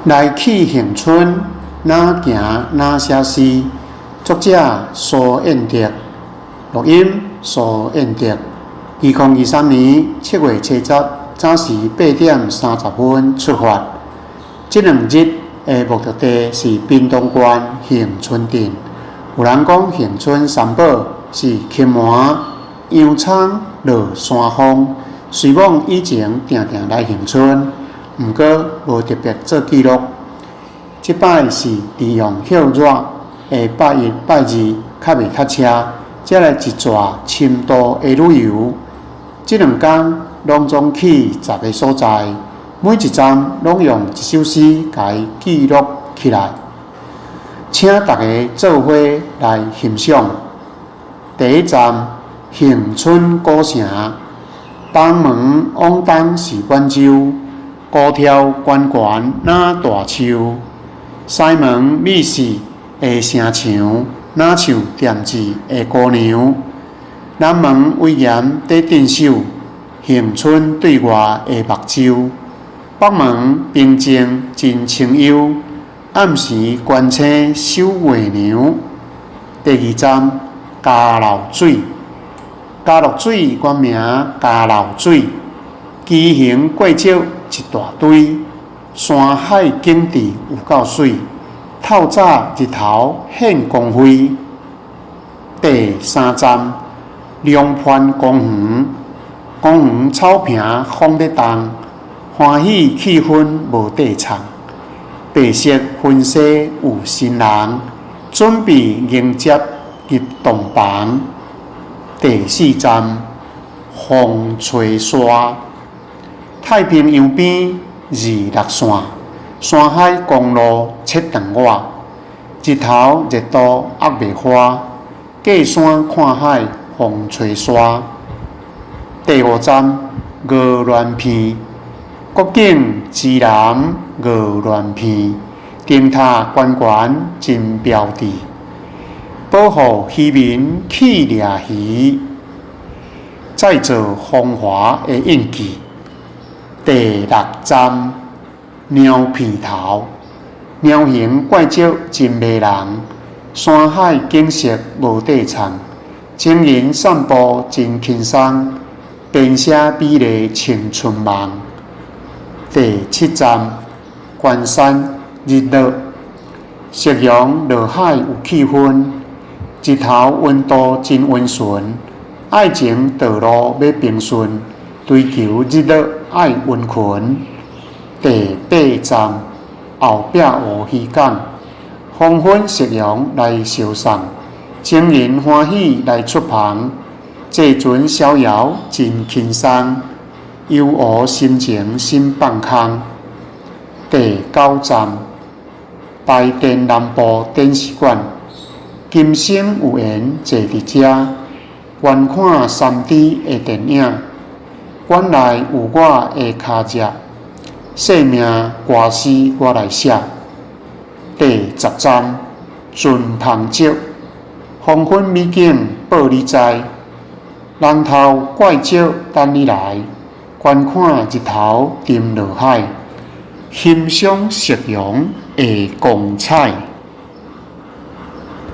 来去恒春，哪行哪写诗。作者苏彦德，录音苏彦德。2023年7月7日早时8点30分出发。这2日的目的地是屏东县恒春镇。有人讲恒春三宝是金门、羊葱、落山风。虽往以前定来恒春，毋过无特别做记录。即摆是利用休热的8月、8、2较未塞车，才来一撮深度的旅游。这2天拢总去10个所在，每一站拢用一首诗甲伊记录起来，请大家做伙来欣赏。第一站恒春古城。东门往东是远州，高挑悬悬哪大树；西门美食的城墙，哪像店子的姑娘。南门威严在镇守，恒春对外的目睭。北门平静真清幽，暗时观星守月娘。第2站嘉漏水。嘉乐水原名嘉漏水，奇形怪石一大堆，山海景致有够水，透早日头显光辉。第3站龙盘公园，公园草坪风在动，欢喜气氛无地藏。白色婚纱有新人，准备迎接入洞房。第4站风吹沙，太平洋边26线，山海公路7段外，日头热度压袂花，过山看海风吹沙。第5站鹅銮鼻，国境之南鹅銮鼻，灯塔悬悬真标致。保护渔民去掠鱼，再造风华的印记。第6站猫鼻头，猫形怪石真迷人，山海景色无地藏，情人散步真轻松，编写美丽青春梦。第7站关山日落，夕阳落海有气氛。日头温度真温顺，爱情道路要平顺，追求日落爱温存。第8站后壁湖渔港，黄昏夕阳来相送，情人欢喜来出旁，坐船逍遥真轻松，游湖心情心放空。第9站台电南部电视馆。今生有缘坐伫遮，观看3D 的电影，馆内有我的脚跡，生命歌诗我来写。第10站尊芳石，黄昏美景报你知，人头怪石等你来，观看日頭沉落海，欣賞夕陽的光彩。